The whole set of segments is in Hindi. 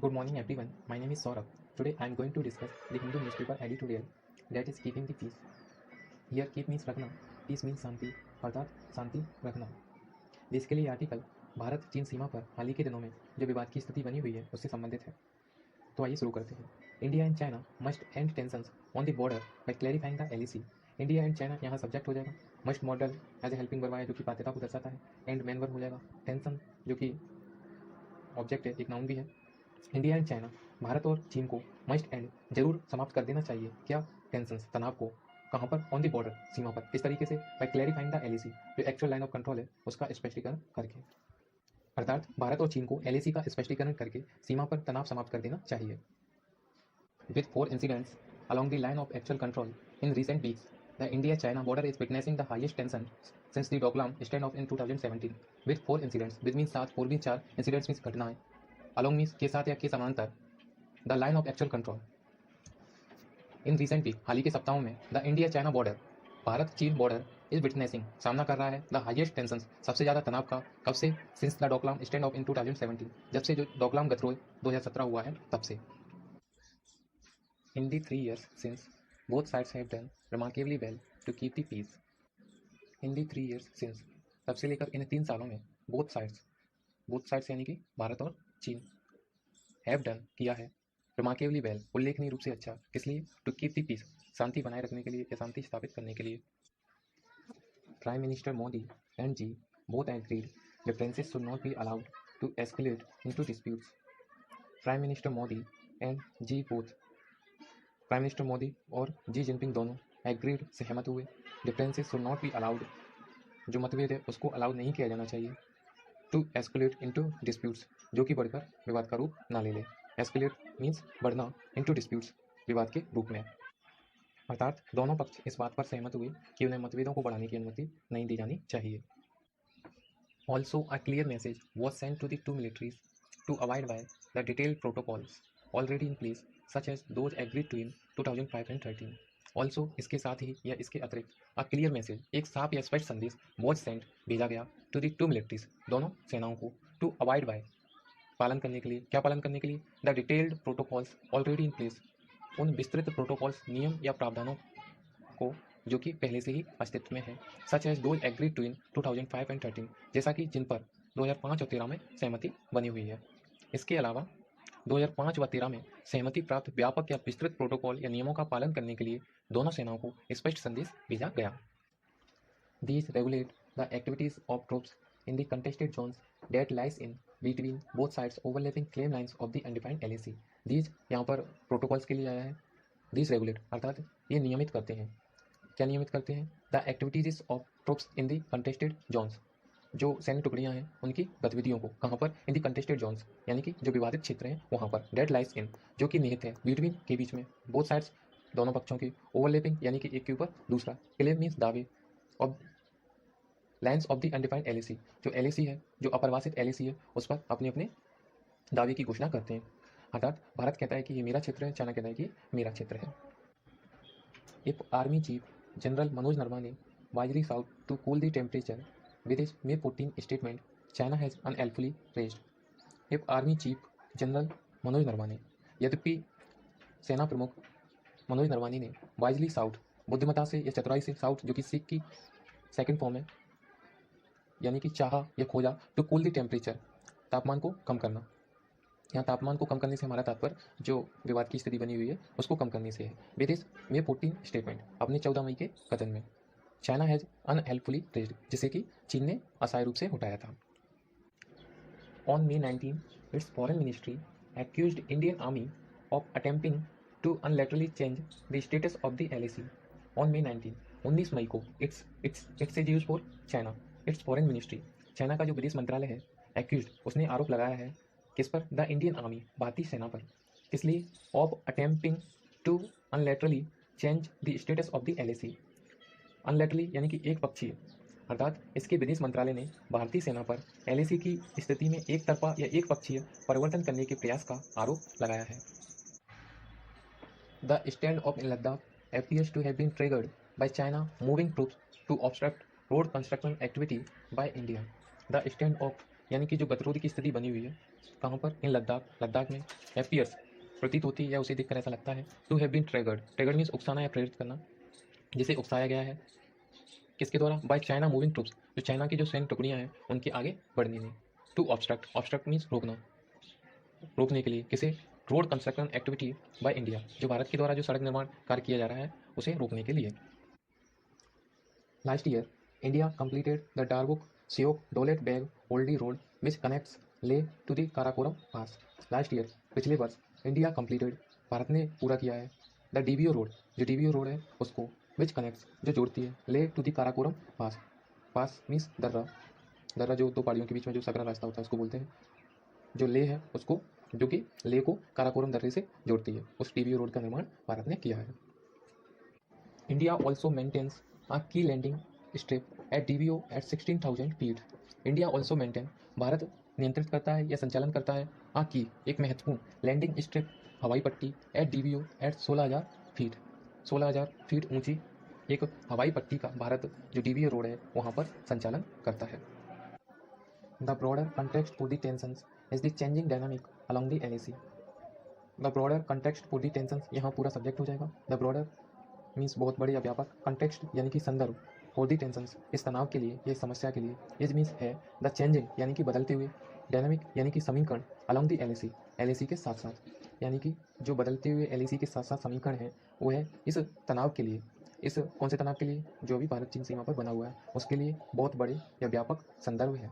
Good morning everyone. My name is Saurabh. Today I am going to discuss the Hindu newspaper editorial that is keeping the peace. Here keep means रखना, peace means शांति, अर्थात शांति रखना. बेसिकली ये आर्टिकल भारत चीन सीमा पर हाल ही के दिनों में जो विवाद की स्थिति बनी हुई है उससे संबंधित है. तो आइए शुरू करते हैं. India and China must end tensions on the border by clarifying the LAC. India and China यहाँ सब्जेक्ट हो जाएगा. Must modal as a helping verb है जो कि बाध्यता को दर्शाता है. एंड मेन वर्ब हो जाएगा. टेंशन जो कि ऑब्जेक्ट है, एक नाउन भी है. इंडिया एंड चाइना, भारत और चीन को मस्ट एंड जरूर समाप्त कर देना चाहिए. क्या? टेंशन, तनाव को. कहाँ पर? ऑन द बॉर्डर, सीमा पर. इस तरीके से बाय क्लैरिफाइंग द एलएसी, जो एक्चुअल लाइन ऑफ कंट्रोल है उसका स्पष्टीकरण करके. अर्थात भारत और चीन को एलएसी का स्पष्टीकरण करके सीमा पर तनाव समाप्त कर देना चाहिए. With 4 incidents along the line of actual control in recent weeks, the India-China border is witnessing the highest tension since the Doklam standoff in 2017. With 4 incidents, which means 7, 4 means 4 incidents means घटनाएं, along means के साथ या के समांतर, the line of actual control. In recent week, हाल ही के सप्ताहों में, the India-China border, भारत चीन बॉर्डर इज विटनेसिंग, सामना कर रहा है द हाईएस्ट टेंशन, सबसे ज़्यादा तनाव का. कब से? Since the Doklam standoff in 2017, जब से जो डोकलाम गतिरोध 2017 हुआ है तब से. In the 3 years since, both sides have done remarkably well to keep the peace. In the 3 years since, तब से लेकर इन 3 सालों में both sides यानी कि भारत और चीन, have done किया है, remarkably well उल्लेखनीय रूप से अच्छा. किस लिए? To keep the peace, शांति बनाए रखने के लिए या शांति स्थापित करने के लिए. Prime Minister Modi and Xi both agreed differences should not be allowed to escalate into disputes. Prime Minister Modi and Xi both, prime minister Modi और जी जिनपिंग दोनों एग्रीड, सहमत हुए. Differences should not be allowed, जो मतभेद है उसको अलाउ नहीं किया जाना चाहिए. टू एस्केलेट इनटू डिस्प्यूट्स, जो कि बढ़कर विवाद का रूप ना ले ले. एस्केलेट मीन्स बढ़ना, इनटू डिस्प्यूट्स विवाद के रूप में. अर्थात दोनों पक्ष इस बात पर सहमत हुए कि उन्हें मतभेदों को बढ़ाने की अनुमति नहीं दी जानी चाहिए. Also a clear message was sent to the two militaries to avoid by the detailed protocols already in place such as those agreed to in 2005 and 13. Also इसके साथ ही या इसके अतिरिक्त अ क्लियर मैसेज, एक साफ या स्पष्ट संदेश, वॉज सेंट भेजा गया टू द टू मिलिट्रीज दोनों सेनाओं को, टू अवॉइड बाय पालन करने के लिए. क्या पालन करने के लिए? The detailed protocols already in place, उन विस्तृत प्रोटोकॉल्स, नियम या प्रावधानों को जो कि पहले से ही अस्तित्व में है. Such as those agreed to in 2005 and 13, जैसा कि जिन पर 2005 और 13 में सहमति बनी हुई है. इसके अलावा 2005 व 13 में सहमति प्राप्त व्यापक या विस्तृत प्रोटोकॉल या नियमों का पालन करने के लिए दोनों सेनाओं को स्पष्ट संदेश भेजा गया. These regulate the activities of troops in the contested zones that lies in between both sides overlapping claim lines of the undefined LAC. These यहाँ पर प्रोटोकॉल्स के लिए आया है. These regulate अर्थात ये नियमित करते हैं. क्या नियमित करते हैं? The activities of troops in the contested zones, जो सैन्य टुकड़ियां हैं उनकी गतिविधियों को. कहाँ पर? इन दी कंटेस्टेड जोन्स, यानी कि जो विवादित क्षेत्र हैं वहाँ पर. डेट लाइस इन, जो कि निहित है, बिटवीन के बीच में, बोथ साइड्स दोनों पक्षों की, ओवरलैपिंग यानी कि एक के ऊपर दूसरा, क्लेम मीन्स दावे, और lines of the undefined LAC, जो एलएसी है, जो अपरिभाषित एलएसी है, उस पर अपने अपने दावे की घोषणा करते हैं. अर्थात भारत कहता है कि ये मेरा क्षेत्र है, चाइना कहता है कि मेरा क्षेत्र है. If army chief general Manoj Naravane wisely sought to cool the temperature with his May 14 statement, China has unhelpfully raised. If Army Chief General Manoj Naravane, यद्यपि सेना प्रमुख मनोज नरवाने ने वाइजली साउथ, बुद्धिमता से या चतुराई से, साउथ जो कि सिख की सेकंड फॉर्म है, यानी कि चाहा या खोजा, टू कूल द टेम्परेचर, तापमान को कम करना. यहाँ तापमान को कम करने से हमारा तात्पर्य जो विवाद की स्थिति बनी हुई है उसको कम करने से है. विद इज May 14 स्टेटमेंट, अपने 14 मई के कथन में. चाइना हैज़ अनहेल्पफुली रेज्ड, जिसे कि चीन ने असहाय रूप से उठाया था. On May 19, its foreign ministry accused Indian army of attempting to unilaterally change the status of the LAC. On May 19, 19 मई को, its is use for China, its foreign ministry, China का जो विदेश मंत्रालय है, एक्यूज, उसने आरोप लगाया है किस पर? द इंडियन आर्मी, भारतीय सेना पर. किस लिए? Of attempting to unilaterally change the status of the LAC. Unilaterally यानी कि एक पक्षीय, अर्थात इसके विदेश मंत्रालय ने भारतीय सेना पर LAC की स्थिति में एक तरफा या एक पक्षीय परिवर्तन करने के प्रयास का आरोप लगाया है. The stand of in Ladakh appears to have been triggered by China moving troops to obstruct road construction activity by India. The stand off यानी कि जो गतिरोध की स्थिति बनी हुई है कहाँ पर, इन लद्दाख, लद्दाख में एपियर्स प्रतीत होती है या उसे देखकर ऐसा लगता है to have been triggered. Triggered means उकसाना या प्रेरित करना, जिसे उकसाया गया है किसके द्वारा, बाय चाइना मूविंग ट्रूप्स, जो चाइना की जो सैन्य टुकड़ियाँ हैं उनके आगे बढ़ने में। टू ऑब्स्ट्रक्ट, ऑब्स्ट्रक्ट मीन्स रोकना, रोकने के लिए किसे, road construction activity by India, जो भारत के द्वारा जो सड़क निर्माण कार्य किया जा रहा है उसे रोकने के लिए। Last year India completed the Darbuk Siok Dolet Beg Oldie Road which connects Leh to the Karakoram Pass। Last year पिछले वर्ष इंडिया completed, भारत ने पूरा किया है, द डीबीओ रोड, जो डीबीओ रोड है उसको, विच कनेक्ट्स, जो जोड़ती है, Leh to the Karakoram pass, pass means दर्रा, दर्रा जो दो पहाड़ियों के बीच में जो सकरा रास्ता होता है उसको बोलते हैं, जो ले है उसको, जो कि ले को काराकोरम दर्रे से जोड़ती है, उस डीबीओ रोड का निर्माण भारत ने किया है। India also maintains a key landing strip at DBO at 16,000 feet। India also maintain, भारत नियंत्रित करता है या संचालन करता है आ की, एक महत्वपूर्ण लैंडिंग स्ट्रिप, हवाई पट्टी, at DBO at 16,000 feet, 16,000 feet ऊंची एक हवाई पट्टी का भारत जो DBO रोड है वहाँ पर संचालन करता है। The broader context for the tensions is the changing dynamic along the LAC। The broader context for the tensions, यहाँ पूरा सब्जेक्ट हो जाएगा। द ब्रॉडर मीन्स बहुत बड़ी या व्यापक, कंटेक्स्ट यानी कि संदर्भ, फॉर दी टेंशंस इस तनाव के लिए, ये समस्या के लिए, इज मीन्स है, द चेंजिंग यानी कि बदलते हुए, डायनामिक यानी कि समीकरण, अलॉन्ग दी LAC, LAC के साथ साथ, यानी कि जो बदलते हुए LAC के साथ साथ समीकरण है वो है इस तनाव के लिए, इस कौन से तनाव के लिए, जो भी भारत चीन सीमा पर बना हुआ है उसके लिए बहुत बड़े या व्यापक संदर्भ है।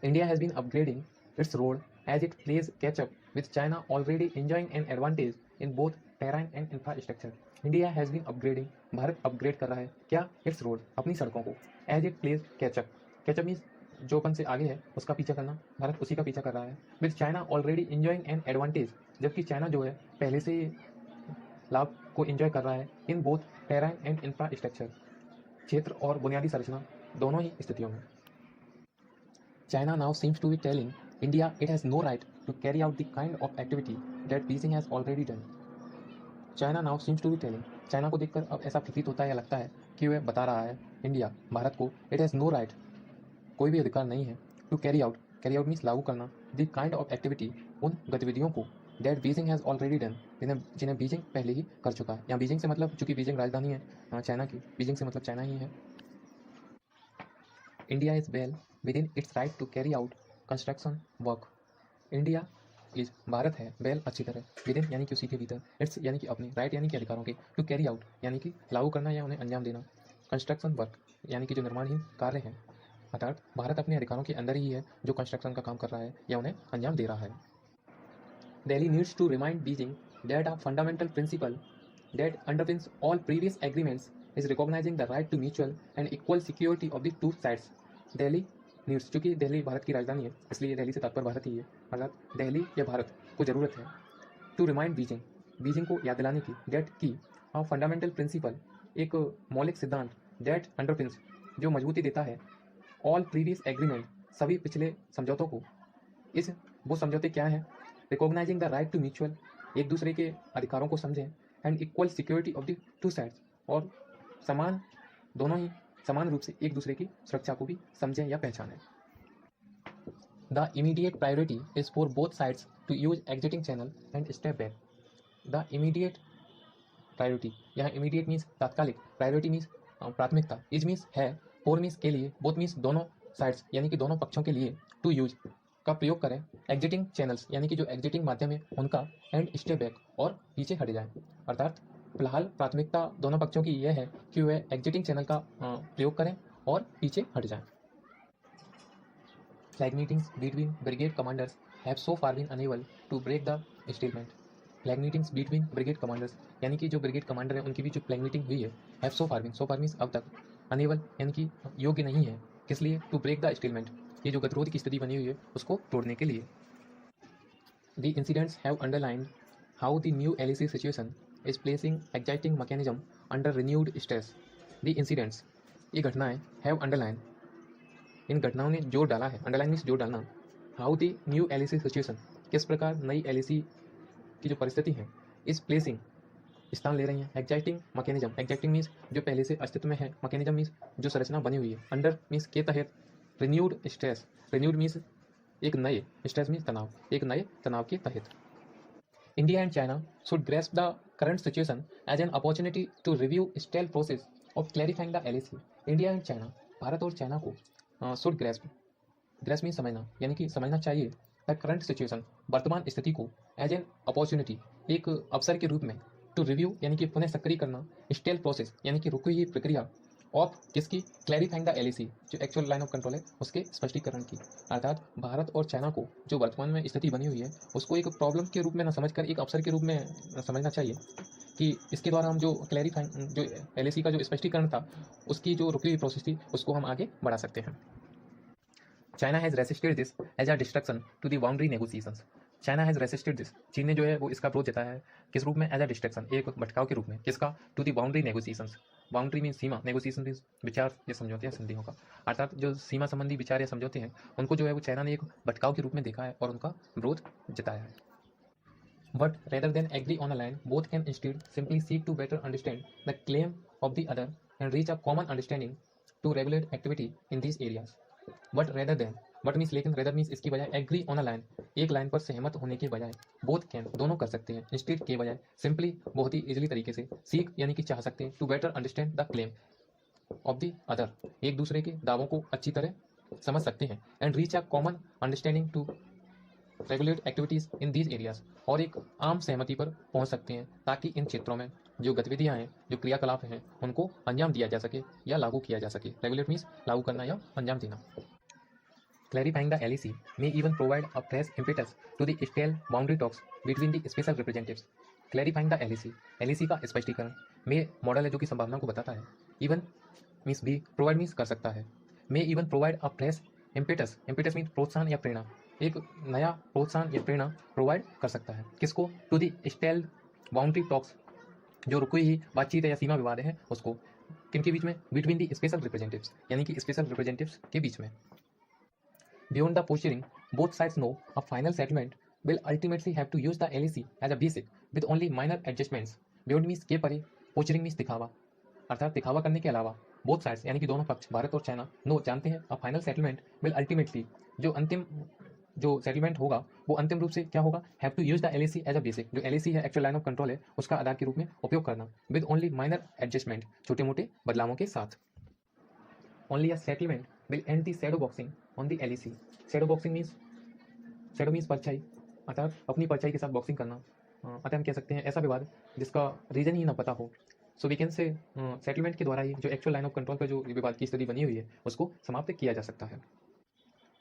India has been upgrading its road as it plays catch up with China already enjoying an advantage in both terrain and infrastructure। India has been upgrading, भारत अपग्रेड कर रहा है क्या, इट्स रोड, अपनी सड़कों को, as it plays catch up, catch up means जो अपन से आगे है उसका पीछा करना, भारत उसी का पीछा कर रहा है। With China already enjoying an advantage, जबकि चाइना जो है पहले से लाभ को एंजॉय कर रहा है in both terrain and infrastructure, क्षेत्र और बुनियादी संरचना दोनों ही स्थितियों में। China now seems to be telling India it has no right to carry out the kind of activity that Beijing has already done। China now seems to be telling, China को देखकर अब ऐसा प्रतीत होता है या लगता है कि वह बता रहा है इंडिया, भारत को, इट हैज़ नो राइट, कोई भी अधिकार नहीं है, to carry out, carry out means लागू करना, द काइंड ऑफ एक्टिविटी, उन गतिविधियों को, that Beijing has already done, जिन्हें बीजिंग पहले ही कर चुका है। यहाँ बीजिंग से मतलब, चूंकि बीजिंग राजधानी है चाइना की, बीजिंग से मतलब चाइना ही है। India is well within its right to carry out construction work. India is, भारत है, वेल अच्छी तरह, विद इन यानी कि उसी के भीतर, इट्स यानी कि अपने, राइट यानी कि अधिकारों के, टू कैरी आउट यानी कि लागू करना या उन्हें अंजाम देना, कंस्ट्रक्शन वर्क यानी कि जो निर्माणहीन कार्य हैं, अर्थात भारत अपने अधिकारों के अंदर ही है जो कंस्ट्रक्शन का काम कर रहा है या उन्हें अंजाम दे रहा है। Delhi needs to remind Beijing that a fundamental principle that underpins all previous agreements is recognizing the right to mutual and equal security of the two sides। Delhi needs, चूँकि दिल्ली भारत की राजधानी है इसलिए दिल्ली से तात्पर्य भारत ही है, अर्थात दिल्ली या भारत को ज़रूरत है टू रिमाइंड बीजिंग, बीजिंग को याद दिलाने की, डेट की, अ फंडामेंटल प्रिंसिपल, एक मौलिक सिद्धांत, डेट अंडरपिन्स, जो मजबूती देता है, ऑल प्रीवियस एग्रीमेंट, सभी पिछले समझौतों को, इस वो समझौते क्या हैं, recognising the right to mutual, एक दूसरे के अधिकारों को समझें, and equal security of the two sides, और समान, दोनों ही समान रूप से एक दूसरे की सुरक्षा को भी समझें या पहचानें। The immediate priority is for both sides to use existing channel and step back. The immediate priority, यहाँ इमीडिएट मीन्स तात्कालिक, प्रायोरिटी मीन्स प्राथमिकता, इज मीन्स है, फोर मीन्स के लिए, बोथ मीन्स दोनों साइड्स यानी कि दोनों पक्षों के लिए, टू यूज का प्रयोग करें, एग्जिटिंग चैनल्स यानी कि जो एग्जिटिंग माध्यम है उनका, एंड स्टेप बैक और पीछे हट जाएं, अर्थात फिलहाल प्राथमिकता दोनों पक्षों की यह है कि वे एग्जिटिंग चैनल का प्रयोग करें और पीछे हट जाएं। Flag meetings between brigade commanders have so far been unable to break the stalemate. Flag meetings between brigade commanders यानी कि जो ब्रिगेड कमांडर हैं उनकी भी जो फ्लैग मीटिंग हुई है, हैव सो फार मीन्स अब तक, अनेबल यानी कि योग्य नहीं है, किस लिए, टू ब्रेक द स्टेलमेंट, ये जो गतिरोध की स्थिति बनी हुई है उसको तोड़ने के लिए। The incidents have underlined how the new LAC situation is placing exciting mechanism under renewed stress. The incidents, ये घटनाएं, हैव अंडरलाइन, इन घटनाओं ने जोर डाला है, अंडरलाइन मीन्स जोर डालना, how the new LAC situation, किस प्रकार नई LAC की जो परिस्थिति है, इज प्लेसिंग, स्थान ले रही है, एक्साइटिंग मैकेनिज्म, एक्साइटिंग मीन्स जो पहले से अस्तित्व में है, मैकेनिज्म मीन्स जो संरचना बनी हुई है, अंडर मीन्स के तहत, रिन्यूड स्ट्रेस, रिन्यूड मीन्स एक नए, स्ट्रेस मीन्स तनाव, एक नए तनाव के तहत। India and China should grasp the current situation as an opportunity to review stealth process of clarifying the LAC. India and China, Bharat और चाइना को should grasp, grasp means समझना, यानी कि समझना चाहिए द करंट सिचुएशन, वर्तमान स्थिति को, एज एन अपॉर्चुनिटी, एक अवसर के रूप में, टू रिव्यू यानी कि पुनः सक्रिय करना, स्टेल्थ प्रोसेस यानी कि रुकी हुई प्रक्रिया, ऑफ किसकी, क्लैरिफाइंग द LAC, जो एक्चुअल लाइन ऑफ कंट्रोल है उसके स्पष्टीकरण की। अर्थात भारत और चाइना को जो वर्तमान में स्थिति बनी हुई है उसको एक प्रॉब्लम के रूप में न समझकर एक अवसर के रूप में समझना चाहिए कि इसके द्वारा हम जो क्लैरिफाइंग, जो LAC का जो स्पष्टीकरण था उसकी जो रुकी हुई प्रोसेस थी उसको हम आगे बढ़ा सकते हैं। China has resisted this as a distraction to the boundary negotiations. China has resisted this, चीन ने जो है वो इसका विरोध जताया है, किस रूप में, एज अ डिस्ट्रक्शन, एक भटकाव के रूप में, किसका, to the boundary negotiations, boundary mean सीमा, नेगोशिएशन मीन विचार या समझौते या संधियों का, अर्थात जो सीमा संबंधी विचार या समझौते हैं उनको जो है वो चाइना ने एक भटकाव के रूप में देखा है और उनका विरोध जताया है। But rather than agree on a line, both can instead simply seek to better understand the claim of the other and reach a common understanding to regulate activity in these areas. But rather than, but means लेकिन rather means इसकी बजाय, agree on a line, एक लाइन पर सहमत होने के बजाय, both can, दोनों कर सकते हैं, instead के बजाय, simply बहुत ही इजीली तरीके से, seek यानी कि चाह सकते हैं, to better understand the claim of the other, एक दूसरे के दावों को अच्छी तरह समझ सकते हैं, and reach a common understanding to regulate activities in these areas, और एक आम सहमति पर पहुंच सकते हैं ताकि इन क्षेत्रों में जो गतिविधियां हैं, जो क्रियाकलाप हैं, उनको अंजाम दिया जा सके या लागू किया जा सके। रेगुलेट मीन्स लागू करना या अंजाम देना। Clarifying the LAC may even provide a fresh impetus to the stale boundary talks between the special representatives. Clarifying the LAC का स्पष्टीकरण में मॉडल है जो कि संभावना को बताता है। इवन मीन्स भी, प्रोवाइड मीन्स कर सकता है, मे even provide a fresh impetus, impetus means प्रोत्साहन या प्रेरणा, एक नया प्रोत्साहन या प्रेरणा प्रोवाइड कर सकता है, किसको, to the stale boundary talks, जो रुकी हुई बातचीत या सीमा विवाद है उसको, किनके बीच में, बिटवीन द स्पेशल रिप्रेजेंटेटिव्स, यानी कि स्पेशल रिप्रेजेंटेटिव्स के बीच में। Beyond the posturing, both sides no a final settlement will ultimately have to use the LAC as a basic with only minor adjustments. Beyond means के परे, पोस्चरिंग मीन्स दिखावा, अर्थात दिखावा करने के अलावा, बोथ साइड्स यानी कि दोनों पक्ष, भारत और चाइना, नो जानते हैं, अ फाइनल सेटलमेंट विल अल्टीमेटली, जो अंतिम जो सेटलमेंट होगा वो अंतिम रूप से क्या होगा, have to use the LAC as a basic, जो LAC है एक्चुअल लाइन ऑफ कंट्रोल है उसका आधार के रूप में उपयोग करना, विद ओनली माइनर एडजस्टमेंट, छोटे मोटे बदलावों के साथ। Only a settlement will and the shadow boxing on the LAC। Shadow boxing means, shadow means परछाई, अर्थात अपनी परछाई के साथ बॉक्सिंग करना, अतः हम कह सकते हैं ऐसा विवाद जिसका रीजन ही ना पता हो। So we can say settlement के द्वारा ही जो एक्चुअल लाइन ऑफ कंट्रोल पर जो विवाद की स्थिति बनी हुई है उसको समाप्त किया जा सकता है।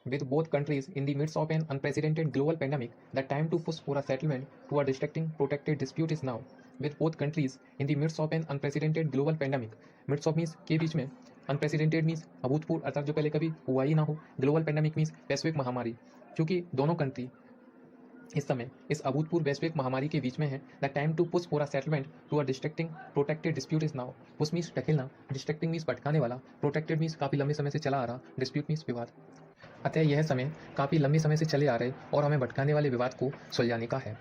With both countries in the midst of an unprecedented global pandemic, the time to push for a settlement to a distracting protracted dispute is now. With both countries in the midst of an unprecedented global pandemic, midst of means के बीच में, unprecedented means अभूतपूर्व, अर्थात जो पहले कभी हुआ ही ना हो, global pandemic means वैश्विक महामारी, क्योंकि दोनों कंट्री इस समय इस अभूतपूर्व वैश्विक महामारी के बीच में है। The time to push for a settlement to a distracting protected dispute is now. Push means ढकेलना, डिस्ट्रक्टिंग मीन्स भटकाने वाला, प्रोटेक्टेड मीन्स काफ़ी लंबे समय से चला आ रहा, डिस्प्यूट मीन्स विवाद। अतः यह समय काफ़ी लंबे समय से चले आ रहे और हमें भटकाने वाले विवाद को सुलझाने का है।